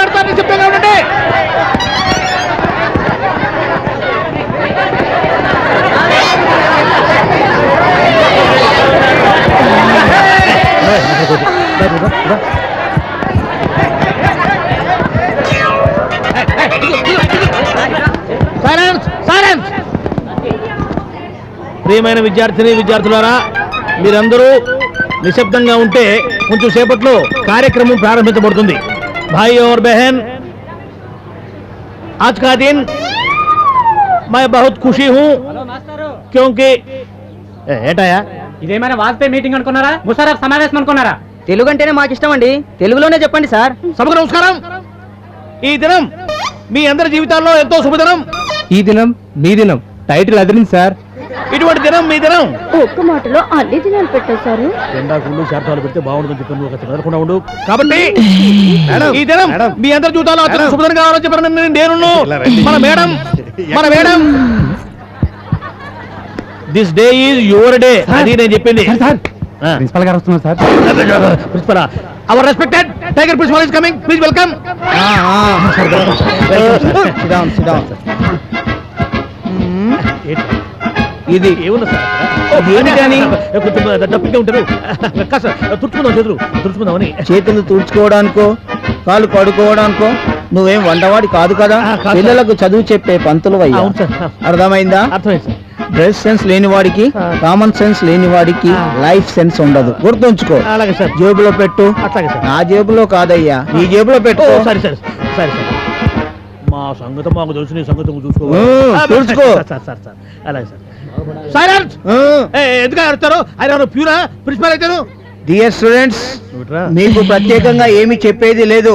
పెడతాను నిశ్శబ్దంగా ఉండండి. ప్రియమైన విద్యార్థులారా, మీరందరూ నిశ్శబ్దంగా ఉంటే కొంచెం సేపట్లో కార్యక్రమం ప్రారంభించబడుతుంది. భాई और बहन, आज का दिन मैं बहुत खुशी हूँ क्योंकि ఏటాయా ఇదేమైనా వాజ్పేయి మీటింగ్ అనుకున్నారా, ముషారఫ్ సమావేశం అనుకున్నారా? తెలుగు అంటేనే మాకు ఇష్టం అండి, తెలుగులోనే చెప్పండి సార్. సభకు నమస్కారం. ఈ దినం మీ అందరి జీవితాల్లో ఎంతో శుభదినం. ఈ దినం మీ దినం, టైటిల్ అదిరింది సార్. ఇటువంటి దినం మీ దినం. ఒక్క మాటలో అన్ని దినాలు పెట్టేశారు. ఎండాకుళ్ళు శాతాలు పెడితే బాగుంటుందని చెప్పాను, ఒక చదవకుండా ఉండు. కాబట్టి ఈ దినం మీ అందరి జీవితాల్లో అత్యంత శుభదినం కావాలని చెప్పాను నేను. మన madam this day is your day అది నేను చెప్పింది. ప్రిన్సిపల్ గారు వస్తున్నారు sir. Principal, our respected tiger principal is coming, please welcome. ఇది ఏముంది సార్, డబ్బుగా ఉంటారు. తుడుచుకుందాం, తుడుచుకుందామని. చేతులు తుడుచుకోవడానికో కాళ్ళు కడుకోవడానికో నువ్వేం వంటవాడి కాదు కదా. పిల్లలకు చదువు చెప్పే పంతులు అయ్యా. అర్థమైందా? అర్థమైంది సార్. డ్రెస్ సెన్స్ లేని వాడికి, కామన్ సెన్స్ లేని వాడికి లైఫ్ సెన్స్ ఉండదు, గుర్తుంచుకో. అలాగే సార్. జేబులో పెట్టు. అట్లాగే సార్. నా జేబులో కాదయ్యా, నీ జేబులో పెట్టు. సరే సరే సరే సార్. మా సంగతి మాకు తెలుసు, నీ సంగతి చూసుకో. సార్ సార్ సార్ అలాగే సార్. సైలెన్స్. ఎందుకు అడుగుతారు? ఆయన ప్యూరా ప్రిన్సిపల్ అయితేను. డియర్ స్టూడెంట్స్, మీకు ప్రత్యేకంగా ఏమి చెప్పేది లేదు.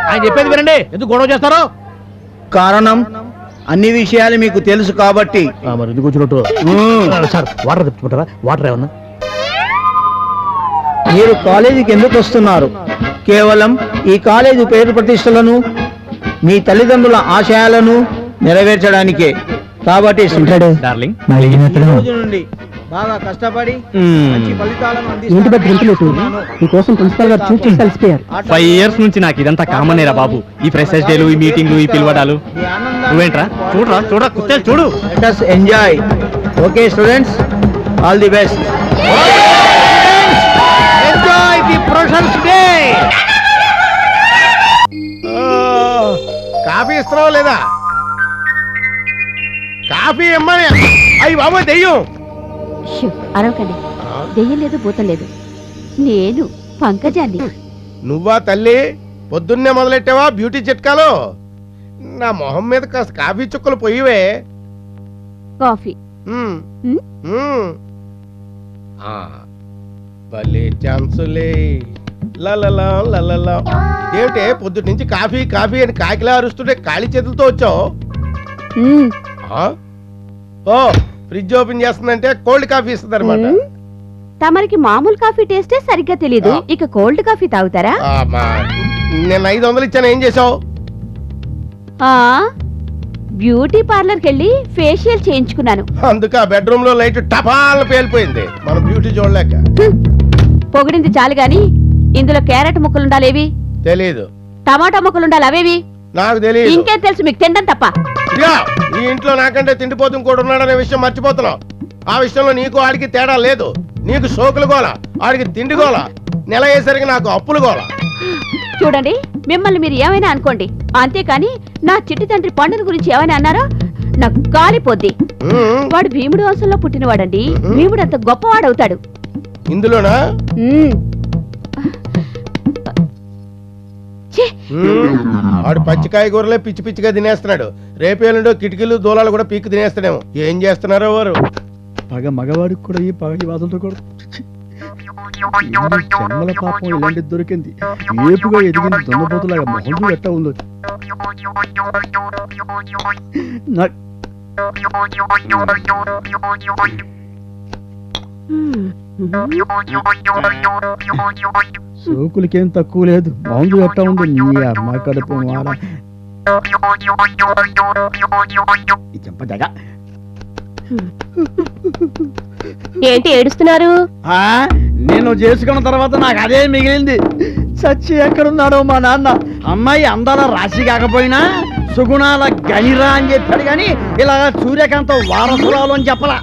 ఆయన చెప్పేది వినండి, ఎందుకు గొడవ చేస్తారో. కారణం అన్ని విషయాలు మీకు తెలుసు కాబట్టి. మరి ఎందుకు వచ్చినట్టు సార్, వాటర్ తెచ్చుకుంటారా? వాటర్ ఏమన్నా? మీరు కాలేజీకి ఎందుకు వస్తున్నారు? కేవలం ఈ కాలేజీ పేరు ప్రతిష్టలను, మీ తల్లిదండ్రుల ఆశయాలను నెరవేర్చడానికే. కాబట్టి డార్లింగ్, నుండి బాగా కష్టపడి మంచి ఫలితాలను నీకోసం ప్రిన్సిపల్ గారు చూసి కలిసిపోయారు. 5 years నుంచి నాకు ఇదంతా కామన్ రా బాబు. ఈ ఫ్రెషర్స్ డేలు, ఈ మీటింగ్లు, ఈ పిలవడాలు. నువ్వేంట్రా? చూడరా కుర్తే చూడు. లెట్ us enjoy. Okay students, all the best. Enjoy the freshers day. Coffee ఇస్తున్నావా లేదా? కాఫీ ఇమ్మని. అయ్యి బాబు దెయ్యం. అరవకండి, దెయ్యం లేదు, భూతం లేదు. నేను పంకజాన్ని. నువ్వా తల్లి? పొద్దున్నే మొదలెట్టావా బ్యూటీ చిట్కాలు? నా మొహం మీద కాస్త కాఫీ చుక్కలు పోయివే. కాఫీ భలే ఛాన్సులే. లలలా లలలా. ఇదేమిటే పొద్దుటి నుంచి కాఫీ కాఫీ అని కాకిలా అరుస్తుంటే ఖాళీ చేతులతో వచ్చావు? ఓ, ఫ్రిడ్జ్ ఓపెన్ చేస్తుందంటే కోల్డ్ కాఫీ ఇస్తుంది అనమాట. తమరికి మామూలు కాఫీ టేస్టే సరిగ్గా తెలీదు, ఇక కోల్డ్ కాఫీ తాగుతారా? నేను 500 ఇచ్చాను, ఏం చేసావు? బ్యూటీ పార్లర్ కెళ్ళి ఫేషియల్ చేయించుకున్నాను. అందుకే ఆ బెడ్రూమ్ లో లైట్ టపాల్ పేలిపోయింది, మనం బ్యూటీ చూడలేక. పొగిడింది చాలు గాని, ఇందులో క్యారెట్ ముక్కలుండాలేవి? తెలీదు. టమాటా ముక్కలుండాలి, అవేవి? నాకు తెలియదు. ఇంకేం తెలుసు మీకు, తినడం తప్ప. ఈ ఇంట్లో నాకంటే తిండిపోతు కూడా ఉన్నాడనే విషయం మర్చిపోతున్నావు. ఆ విషయంలో నీకు ఆడికి తేడా లేదు. నీకు సోకులు గోల, ఆడికి తిండి గోల, నెల అయ్యేసరికి నాకు అప్పులు గోల. చూడండి, మిమ్మల్ని మీరు ఏమైనా అనుకోండి, అంతేకాని నా చిట్టి తండ్రి పండుని గురించి ఏమైనా అన్నారో నాకు కాలిపోద్ది. వాడు భీముడు వంశంలో పుట్టినవాడండి. భీముడు అంత గొప్పవాడవుతాడు. ఇందులోనా? ఆడు పచ్చికాయ కూరలే పిచ్చి పిచ్చిగా తినేస్తున్నాడు. రేపేళ్ళుండో కిటికీలు దూలాలు కూడా పీక్కు తినేస్తాడేమో. ఏం చేస్తున్నారో వారు. పగ మగవాడికి కూడా ఈ పగటి వాదులతో కూడా జన్మల పాపం ఇలాంటిది దొరికింది. ఏపుగా ఎదిగిన దొంగపోతులాగా మొహం ఎట్టా ఉందో. సోకులకేం తక్కువ లేదు, మందు ఎట్టా ఉంది. నీ అమ్మ కడుపు మాడ చెంపదగా. ఏంటి ఏడుస్తున్నారు? నేను చేసుకున్న తర్వాత నాకు అదే మిగిలింది. చచ్చి ఎక్కడున్నాడో మా నాన్న. అమ్మాయి అందాల రాశి కాకపోయినా సుగుణాల గనిరా అని చెప్పాడు, కానీ ఇలా సూర్యకాంతం వారసురాలు అని చెప్పలా.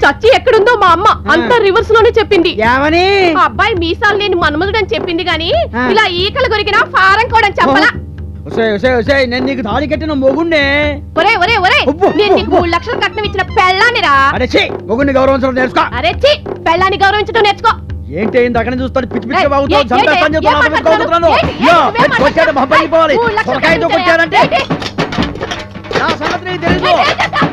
చచ్చి ఎక్కడుందో మా అమ్మ అంతా రివర్స్ లోనే చెప్పింది. ఏమని? ఆ అబ్బాయి మీసాలు నేను మన్మధుడు అని చెప్పింది గాని ఇలా ఈకలు కొరికినా ఫారం కూడా అని చెప్పలా. నేను నీకు తాళి కట్టిన మొగుణ్ణే. ఒరే ఒరే ఒరే అబ్బో. నేను నీకు 3 లక్షలు కట్నం ఇచ్చిన పెళ్ళానిరా. అరే ఛీ, మొగుణ్ణి గౌరవించడం నేర్చుకో. అరే చి పెళ్ళాన్ని గౌరవించడం నేర్చుకో. ఏంటి ఇంత అక్కడ చూస్తాడు పిచ్చి పిచ్చి ఏయ్, బాగుతావు. ఏయ్, చంపేస్తాను ఏయ్, చెప్తున్నా, ఏం కొడుతున్నాను. మాట్లాడుతున్నావు? యో, ఏయ్, ఏం కొట్టాడు మా అబ్బాయి పోవాలి. 3 లక్షలు సొరకాయతో కట్నం కొట్టాడంటే ఇచ్చాయా? నా సంగతి నీకు తెలీదు. ఏయ్, ఏం చేస్తావ్?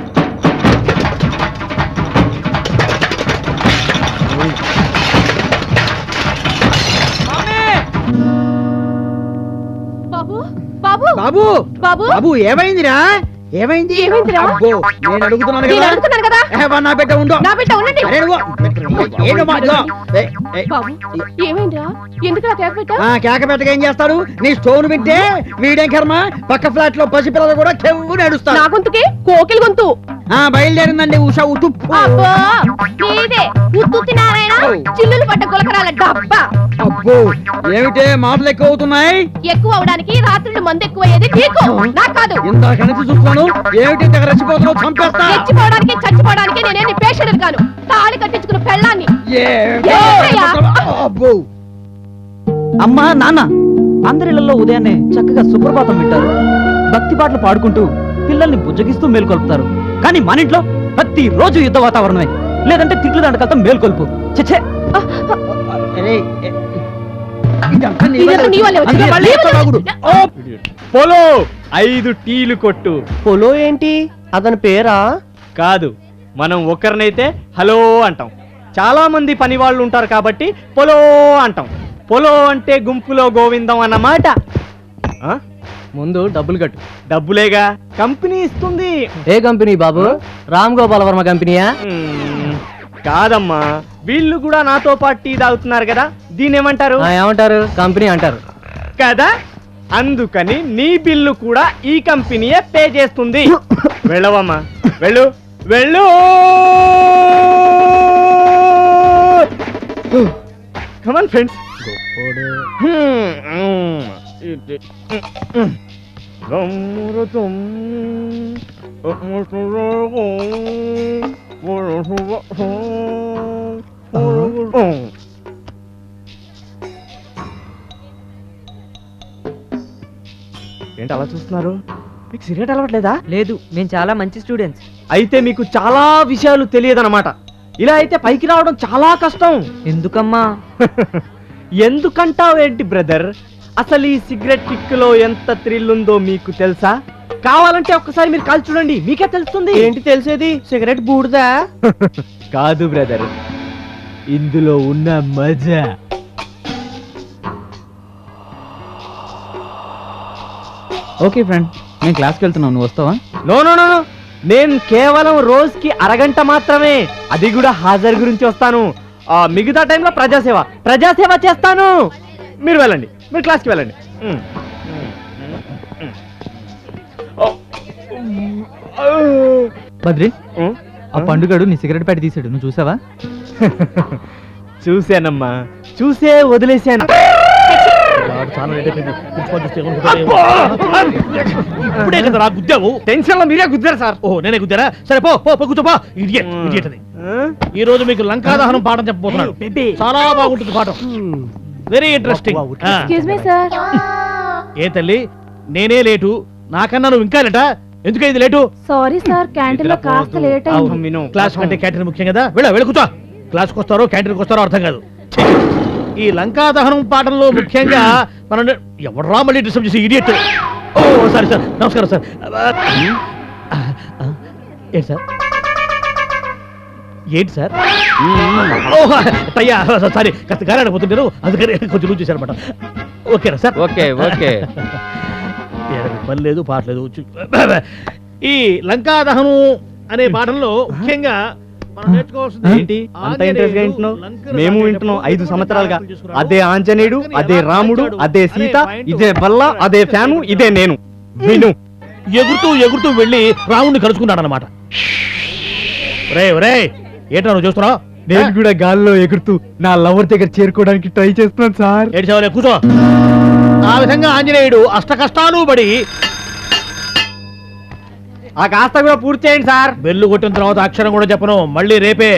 బాబు బాబు బాబు బాబు బాబు ఏమైందిరా? ఏమైంది? ఏమైందిరా? అబ్బో, నేను అడుగుతున్నాను నేను కదా. అడుగుతున్నాను కదా. నా బిడ్డ ఉండు. నా బిడ్డ ఉండండి. అరే నువ్వు ఏంటమ్మా ఇదిగో. ఏయ్, ఏయ్. బాబు ఏమైందిరా? ఎందుకు నా కేక పెట్టా? కేక పెట్టగా ఏం చేస్తాడు? నీ స్టోన్ వింటే వీడేం కర్మ, పక్క ఫ్లాట్ లో పసిపిల్లలు కూడా చెవు నడుస్తారు. నా గొంతుకి కోకిల గొంతు. బయలుదేరిందండి ఉషా ఉట్టు. అబ్బో నీదే ఉత్తుత్తి నారాయణ చిల్లులు పడ్డ గులకరాల డబ్బా. అబ్బో ఏమిటే మాటలు ఎక్కువ అవుతున్నాయి. ఎక్కువ అవడానికి రాత్రులు మందు ఎక్కువ అయ్యేది నీకు, నాకు కాదు. ఇంత కనిపి చూస్తున్నాను. ఏమిటి ఇంత రెచ్చిపోతున్నావు? చంపేస్తా. చచ్చిపోవడానికి చచ్చిపోవడానికి నేనేమి పేషెంట్ కాను. తాళి కట్టించుకున్న పెళ్ళాన్ని. ఏమిటయ్యా? అబ్బో అమ్మా నాన్న అందరిళ్లలో ఉదయాన్నే చక్కగా సుప్రభాతం వింటారు, భక్తి పాటలు పాడుకుంటూ పిల్లల్ని బుజ్జగిస్తూ మేల్కొల్పుతారు. కానీ మన ఇంట్లో ప్రతి రోజు యుద్ధ వాతావరణమే, లేదంటే తిట్లు దండకలతో మేల్కొల్పు. చచ్చే అరే, ఇదంతా నీ ఇదంతా నీ వల్లే వచ్చింది. అందుకే మళ్ళీ నీ వల్లే ఎత్తబాగుడు. వచ్చింది. పొలో 5 టీలు కొట్టు. పొలో ఏంటి? అతని పేరా? కాదు, మనం ఒకరినైతే హలో అంటాం, చాలా మంది పని వాళ్ళు ఉంటారు కాబట్టి పొలో అంటాం. పొలో అంటే గుంపులో గోవిందం అన్నమాట. ముందు డబ్బులు కట్టు. డబ్బులేగా కంపెనీ ఇస్తుంది. ఏ కంపెనీ బాబు? రామ్ గోపాల్ వర్మ కంపెనీయా? కాదమ్మా, వీళ్ళు కూడా నాతో పాటు టీ తాగుతున్నారు కదా, దీన్ని ఏమంటారు? ఏమంటారు? కంపెనీ అంటారు కదా, అందుకని నీ బిల్లు కూడా ఈ కంపెనీయే పే చేస్తుంది. వెళ్ళవమ్మా, వెళ్ళు వెళ్ళు. Come on friends. ఏంటి అలా చూస్తున్నారు? మీకు సిగరెట్ అలవట్లేదా? లేదు, మేము చాలా మంచి స్టూడెంట్స్. అయితే మీకు చాలా విషయాలు తెలియదన్నమాట. ఇలా అయితే పైకి రావడం చాలా కష్టం. ఎందుకమ్మా? ఎందుకంటావు ఏంటి బ్రదర్? అసలు ఈ సిగరెట్ కిక్కులో ఎంత థ్రిల్ ఉందో మీకు తెలుసా? కావాలంటే ఒక్కసారి మీరు కాల్చి చూడండి, మీకే తెలుస్తుంది. ఏంటి తెలిసేది? సిగరెట్ బూడిదా? కాదు బ్రదర్, ఇందులో ఉన్న మజా. ఓకే ఫ్రెండ్, నేను క్లాస్కి వెళ్తున్నాను, నువ్వు వస్తావా? నో నో నో నో, నేను కేవలం రోజుకి అరగంట మాత్రమే, అది కూడా హాజరు గురించి వస్తాను. మిగతా టైంలో ప్రజాసేవ చేస్తాను. మీరు వెళ్ళండి, మీరు క్లాస్కి వెళ్ళండి. బద్రి, ఆ పండుగడు నీ సిగరెట్ ప్యాకెట్ తీసాడు, నువ్వు చూసావా? చూశానమ్మా, చూసే వదిలేశాను. చాలా లేట్ అయిపోయింది. ప్రిన్సిపాల్ చూస్తే ఏమనుకుంటాడో ఏమో. ఇప్పుడే కదా రా గుద్దావు. టెన్షన్ లో మీరే గుద్దారు సార్. ఓ నేనే గుద్దారా? సరే పో పో పో, కూర్చో పో. ఇడియట్ అది. ఈ రోజు మీకు లంకాదహనం పాఠం చెప్పబోతున్నాడు. చాలా బాగుంటుంది పాఠం, very interesting. Excuse me sir. ఏ తల్లి, నేనే లేటు, నాకన్నా నువ్వు ఇంకా లేటా? ఎందుకైంది లేటు? సారీ సార్, క్యాంటీన్ లో కాస్త లేట్ అయింది. క్లాస్ కంటే క్యాంటీన్ ముఖ్యం కదా. వెళ్ళ కూర్చో. క్లాస్కి వస్తారో క్యాంటీన్కి వస్తారో అర్థం కాదు. ఛీ! ఈ లంకాదహనం పాఠంలో ముఖ్యంగా మనం ఎవడరా మళ్ళీ డిస్టర్బ్ చేసి ఇడియట్. ఓ సారీ సార్, నమస్కారం సార్. ఏంటి సార్? ఏంటి సార్? ఓహ్ అయ్యా సారీ, కాస్త గాలి పోతుంటారు, అందుకని కొంచెం లూజ్ చేశారనమాట. ఓకేనా సార్? Okay okay. పని లేదు పాట లేదు. ఈ లంకాదహనం అనే పాఠంలో ముఖ్యంగా మనం నేర్చుకోవాల్సింది ఏంటి అంత ఇంట్రెస్ట్ గా వింటున్నావు? మేము వింటున్నాం 5 సంవత్సరాలుగా. అదే ఆంజనేయుడు, అదే రాముడు, అదే సీత, ఇదే బల్ల, అదే ఫ్యాను, ఇదే నేను. విను. ఎగురుతూ ఎగురుతూ వెళ్ళి రాముడిని కలుసుకున్నాడు అనమాట. రే రే ఏంటో నువ్వు చూస్తున్నావు? నేను కూడా గాల్లో ఎగురుతూ నా లవర్ దగ్గర చేరుకోవడానికి ట్రై చేస్తున్నాను సార్. ఏడ్చావులే కూర్చో. ఆ విధంగా ఆంజనేయుడు అష్ట కష్టాలు పడి ఆ కాస్త కూడా పూర్తి చేయండి సార్. బెల్లు కొట్టిన తర్వాత అక్షరం కూడా చెప్పను, మళ్ళీ రేపే.